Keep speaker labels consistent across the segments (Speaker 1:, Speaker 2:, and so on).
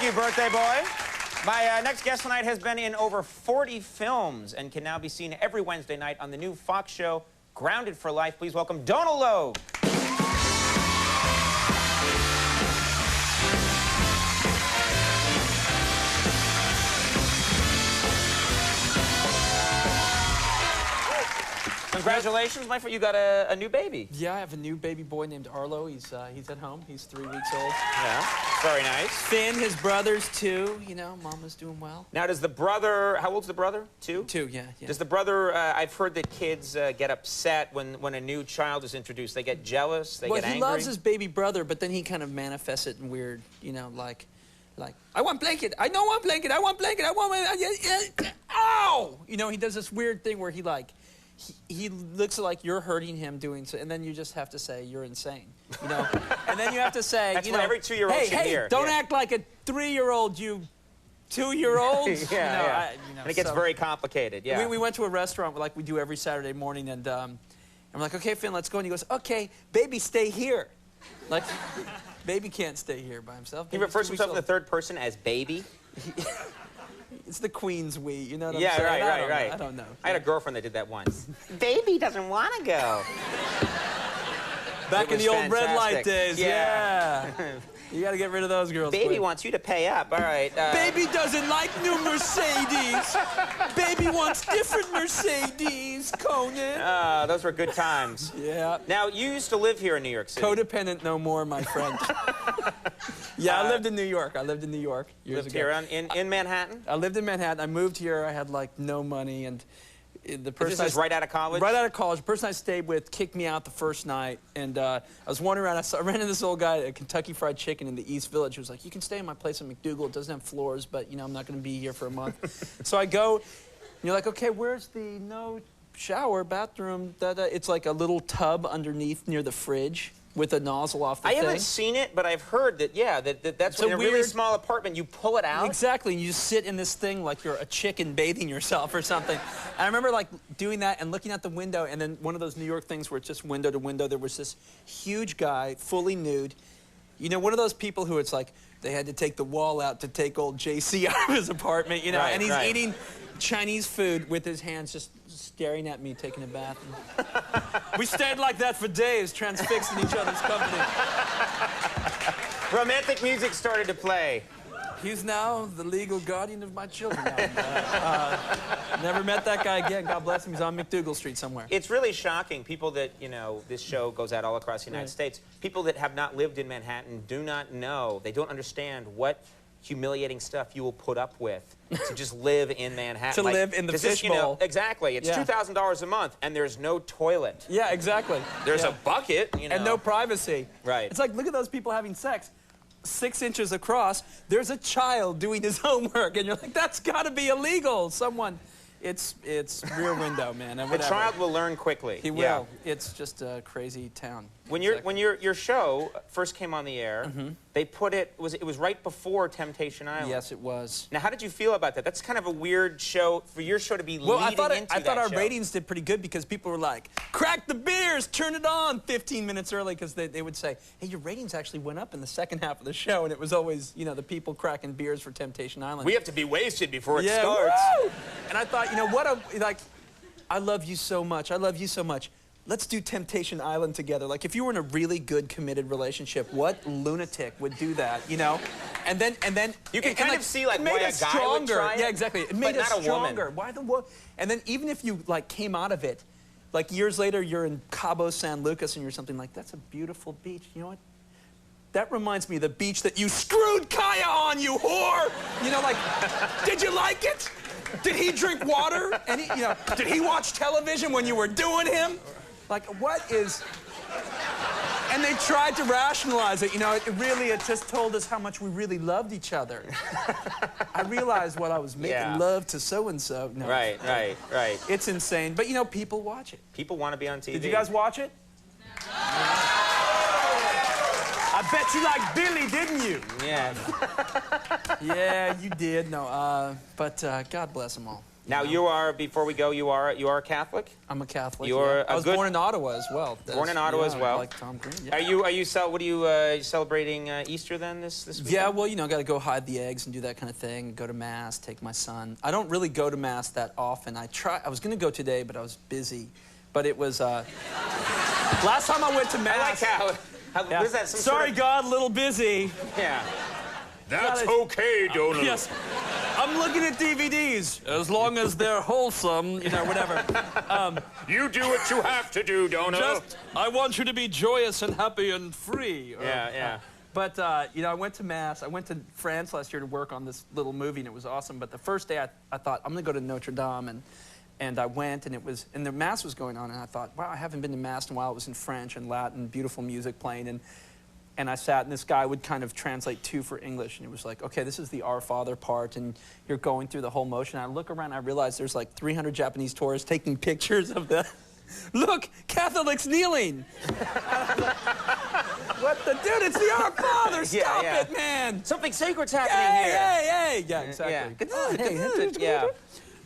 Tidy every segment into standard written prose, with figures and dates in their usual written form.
Speaker 1: Thank you, birthday boy. My next guest tonight has been in over 40 films and can now be seen every Wednesday night on the new Fox show, Grounded for Life. Please welcome Donal Logue. Congratulations, my friend. You got a new baby.
Speaker 2: Yeah, I have a new baby boy named Arlo. He's at home. He's 3 weeks old.
Speaker 1: Yeah, very nice.
Speaker 2: Finn, his brother's 2. You know, Mama's doing well.
Speaker 1: Now, does the brother... How old's the brother? 2?
Speaker 2: 2, yeah.
Speaker 1: Does the brother... I've heard that kids get upset when a new child is introduced. They get jealous, they get angry.
Speaker 2: Well, he loves his baby brother, but then he kind of manifests it in weird, you know, like, I want blanket. I don't want blanket. I want blanket. I want... Ow! You know, he does this weird thing where he, like... He looks like you're hurting him doing so, and then you just have to say you're insane, you know. And then you have to say,
Speaker 1: that's
Speaker 2: you
Speaker 1: what
Speaker 2: know,
Speaker 1: every 2-year-old should hear.
Speaker 2: Don't act like a 3-year-old, you 2-year-old.
Speaker 1: Yeah. And it gets very complicated. Yeah.
Speaker 2: We went to a restaurant like we do every Saturday morning, and I'm like, okay, Finn, let's go. And he goes, okay, baby, stay here. Like, baby can't stay here by himself.
Speaker 1: He refers to himself in the third person as baby.
Speaker 2: It's the Queen's we, you know what I'm
Speaker 1: saying?
Speaker 2: Yeah,
Speaker 1: right.
Speaker 2: I don't know.
Speaker 1: I had a girlfriend that did that once. Baby doesn't want to go.
Speaker 2: Back in the old red light days,
Speaker 1: yeah.
Speaker 2: You got to get rid of those girls.
Speaker 1: Baby wants you to pay up. All right.
Speaker 2: Baby doesn't like new Mercedes. Baby wants different Mercedes, Conan.
Speaker 1: Those were good times.
Speaker 2: Yeah.
Speaker 1: Now, you used to live here in New York City.
Speaker 2: Codependent no more, my friend. Yeah, I lived in New York. Years ago.
Speaker 1: Here in Manhattan?
Speaker 2: I lived in Manhattan. I moved here. I had, like, no money, and the person...
Speaker 1: This is right out of college?
Speaker 2: Right out of college. The person I stayed with kicked me out the first night, and I was wandering around. I ran into this old guy at Kentucky Fried Chicken in the East Village who was like, you can stay in my place in McDougal. It doesn't have floors, but, you know, I'm not going to be here for a month. So I go, and you're like, okay, where's the no shower, bathroom? It's like a little tub underneath near the fridge with a nozzle off the thing.
Speaker 1: I haven't seen it, but I've heard that, yeah, that's in a really small apartment. You pull it out.
Speaker 2: Exactly, and you just sit in this thing like you're a chicken bathing yourself or something. And I remember, like, doing that and looking out the window, and then one of those New York things where it's just window to window, there was this huge guy, fully nude. You know, one of those people who it's like, they had to take the wall out to take old JC out of his apartment, you know, and he's eating Chinese food with his hands just staring at me taking a bath. And we stayed like that for days, transfixed in each other's company.
Speaker 1: Romantic music started to play.
Speaker 2: He's now the legal guardian of my children. Never met that guy again. God bless him. He's on McDougal Street somewhere.
Speaker 1: It's really shocking. People that, you know, this show goes out all across the United States. People that have not lived in Manhattan do not know. They don't understand what humiliating stuff you will put up with to just live in Manhattan.
Speaker 2: To live in the fishbowl.
Speaker 1: You know, exactly. It's $2,000 a month, and there's no toilet.
Speaker 2: Yeah, exactly.
Speaker 1: There's a bucket, you know.
Speaker 2: And no privacy.
Speaker 1: Right.
Speaker 2: It's like, look at those people having sex. 6 inches across, there's a child doing his homework, and you're like, that's got to be illegal. Someone... It's Rear Window, man. And
Speaker 1: the child will learn quickly.
Speaker 2: He will. Yeah. It's just a crazy town.
Speaker 1: When your show first came on the air, they put it was right before Temptation Island.
Speaker 2: Yes, it was.
Speaker 1: Now, how did you feel about that? That's kind of a weird show for your show to be leading into that
Speaker 2: I thought our
Speaker 1: show.
Speaker 2: ratings did pretty good because people were like, crack the beers, turn it on 15 minutes early, because they would say, hey, your ratings actually went up in the second half of the show, and it was always, you know, the people cracking beers for Temptation Island.
Speaker 1: We have to be wasted before it starts.
Speaker 2: Woo! And I thought, you know, I love you so much. I love you so much. Let's do Temptation Island together. Like, if you were in a really good, committed relationship, what lunatic would do that, you know? And then
Speaker 1: you can kind of see, like, why a guy would try it.
Speaker 2: Yeah, exactly. It made us stronger. Why the woman? And then even if you, like, came out of it, like, years later, you're in Cabo San Lucas and you're something like, that's a beautiful beach. You know what? That reminds me of the beach that you screwed Kaya on, you whore! You know, like, did you like it? Did he drink water? And he, you know, did he watch television when you were doing him? Like, what is... And they tried to rationalize it, you know, it just told us how much we really loved each other. I realized what I was making love to so-and-so. No,
Speaker 1: right.
Speaker 2: It's insane, but, you know, people watch it.
Speaker 1: People want to be on TV.
Speaker 2: Did you guys watch it? I bet you like Billy, didn't you?
Speaker 1: Yeah.
Speaker 2: Yeah, you did. No, but God bless them all.
Speaker 1: Now you are, before we go, you are a Catholic?
Speaker 2: I'm a Catholic.
Speaker 1: You're
Speaker 2: I was born in Ottawa as well.
Speaker 1: Born in Ottawa as well.
Speaker 2: Like Tom Green. Yeah.
Speaker 1: What are you celebrating Easter then this weekend?
Speaker 2: Yeah, well, you know, got to go hide the eggs and do that kind of thing. Go to mass, take my son. I don't really go to mass that often. I was going to go today, but I was busy. But it was last time I went to mass.
Speaker 1: I like how
Speaker 2: Yeah.
Speaker 1: what is that?
Speaker 2: Sorry, God, a little busy.
Speaker 1: Yeah.
Speaker 3: That's okay, Donal.
Speaker 2: Yes. I'm looking at DVDs, as long as they're wholesome, you know, whatever.
Speaker 3: You do what you have to do, Donal.
Speaker 2: I want you to be joyous and happy and free.
Speaker 1: Yeah.
Speaker 2: But, you know, I went to Mass. I went to France last year to work on this little movie, and it was awesome. But the first day, I thought, I'm going to go to Notre Dame, and I went, and the Mass was going on, and I thought, wow, I haven't been to Mass in a while. It was in French and Latin, beautiful music playing, and I sat, and this guy would kind of translate to for English, and it was like, okay, this is the Our Father part, and you're going through the whole motion. I look around, and I realize there's like 300 Japanese tourists taking pictures of the, look, Catholics kneeling. What the, dude, it's the Our Father, stop it, man.
Speaker 1: Something sacred's happening here.
Speaker 2: Hey, yeah, exactly.
Speaker 1: Yeah.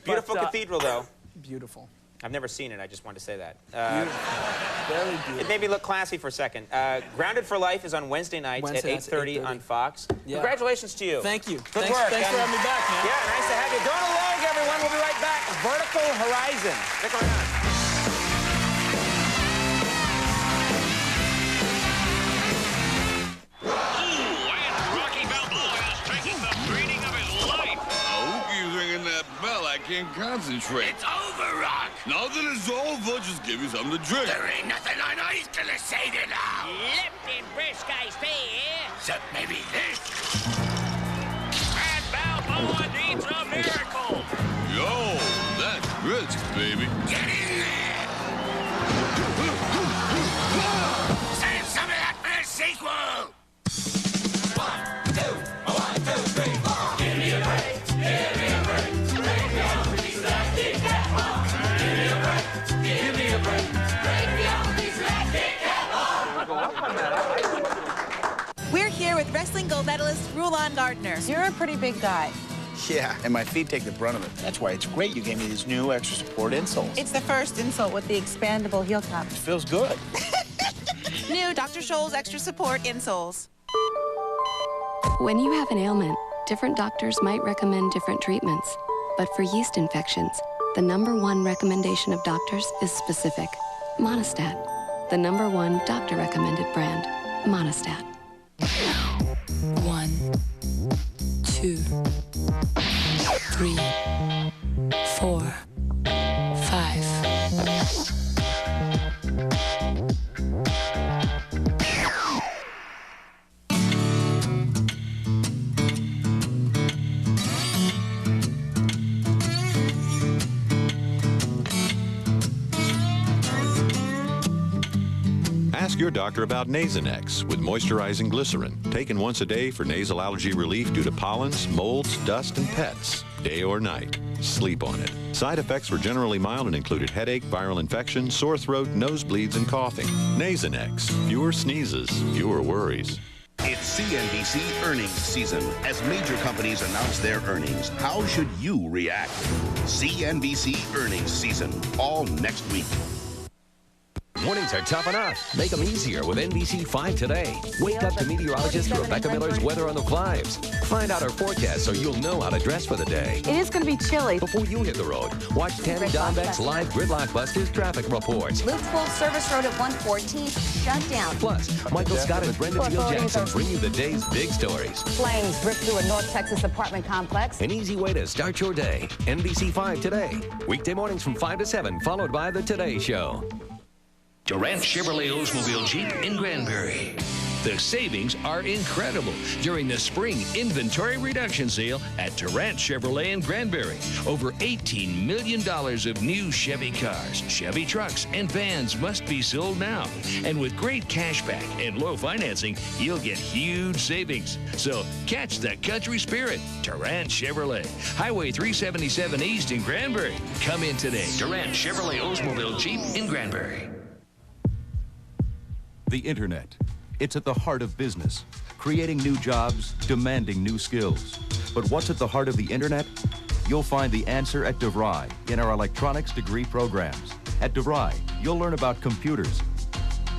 Speaker 1: Beautiful cathedral, though.
Speaker 2: Beautiful.
Speaker 1: I've never seen it. I just wanted to say that.
Speaker 2: Very beautiful.
Speaker 1: It made me look classy for a second. Grounded for Life is on Wednesday nights at 8:30 on Fox.
Speaker 2: Yeah.
Speaker 1: Congratulations to you.
Speaker 2: Thank you.
Speaker 1: Good work.
Speaker 2: Thanks for having me back, man.
Speaker 1: Yeah, nice to have you. Donal Logue, everyone. We'll be right back. Vertical Horizon. Stick around.
Speaker 4: I can't concentrate.
Speaker 5: It's over, Rock.
Speaker 4: Now that it's over, just give me something to drink.
Speaker 5: There ain't nothing I know he's gonna say to now.
Speaker 6: Lipton, Brisk iced tea here.
Speaker 5: Except maybe this.
Speaker 6: Brad Balboa needs a miracle.
Speaker 4: Yo, that's Brisk, baby.
Speaker 5: Get in there. Save some of that for the sequel. 1, 2, 1, 2, 3, 4. Give me a break. Give me a break. Break me on a piece of that KitKat bar. Give me a break. Give me a break. Break me on a piece of that KitKat bar.
Speaker 7: We're here with wrestling gold medalist Rulon Gardner.
Speaker 8: You're a pretty big guy.
Speaker 9: Yeah, and my feet take the brunt of it. That's why it's great you gave me these new extra support insoles.
Speaker 8: It's the first insole with the expandable heel cup.
Speaker 9: It feels good.
Speaker 7: New Dr. Scholl's extra support insoles.
Speaker 10: When you have an ailment, different doctors might recommend different treatments. But for yeast infections, the #1 recommendation of doctors is specific. Monistat, the #1 doctor-recommended brand. Monistat.
Speaker 11: 1, 2, 3, 4, 5.
Speaker 12: Ask your doctor about Nasonex with moisturizing glycerin, taken once a day for nasal allergy relief due to pollens, molds, dust, and pets, day or night. Sleep on it. Side effects were generally mild and included headache, viral infection, sore throat, nosebleeds, and coughing. Nasonex. Fewer sneezes, fewer worries.
Speaker 13: It's CNBC earnings season. As major companies announce their earnings, how should you react? CNBC earnings season, all next week.
Speaker 14: Mornings are tough enough. Make them easier with NBC5 Today. Wake up to meteorologist Rebecca Miller's weather on the fives. Find out our forecast so you'll know how to dress for the day.
Speaker 8: It is going to be chilly.
Speaker 14: Before you hit the road, watch Tammy Donbeck's live Gridlock Busters traffic reports.
Speaker 15: Lipton Service Road at 114 shut down.
Speaker 14: Plus, Michael Scott and Brenda Teal Jackson bring you the day's big stories.
Speaker 15: Flames ripped through a North Texas apartment complex.
Speaker 14: An easy way to start your day. NBC5 Today. Weekday mornings from 5 to 7, followed by The Today Show.
Speaker 16: Durant Chevrolet Oldsmobile Jeep in Granbury. The savings are incredible during the spring inventory reduction sale at Durant Chevrolet in Granbury. Over $18 million of new Chevy cars, Chevy trucks, and vans must be sold now. And with great cash back and low financing, you'll get huge savings. So catch the country spirit. Durant Chevrolet, Highway 377 East in Granbury. Come in today. Durant Chevrolet Oldsmobile Jeep in Granbury.
Speaker 17: The Internet. It's at the heart of business, creating new jobs, demanding new skills. But what's at the heart of the Internet? You'll find the answer at DeVry in our electronics degree programs. At DeVry, you'll learn about computers,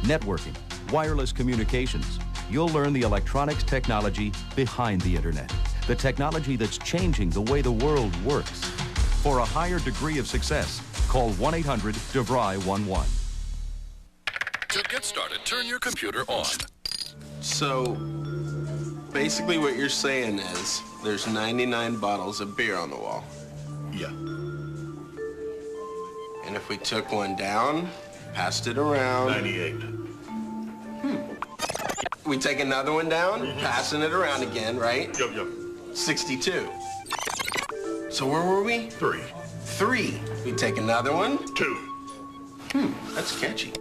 Speaker 17: networking, wireless communications. You'll learn the electronics technology behind the internet, the technology that's changing the way the world works. For a higher degree of success, call 1-800-DeVry-11.
Speaker 18: To get started, turn your computer on.
Speaker 19: So, basically what you're saying is there's 99 bottles of beer on the wall.
Speaker 18: Yeah.
Speaker 19: And if we took one down, passed it around...
Speaker 18: 98.
Speaker 19: We take another one down, passing it around again, right?
Speaker 18: Yep.
Speaker 19: 62. So where were we?
Speaker 18: 3.
Speaker 19: 3. We take another one.
Speaker 18: 2.
Speaker 19: That's catchy.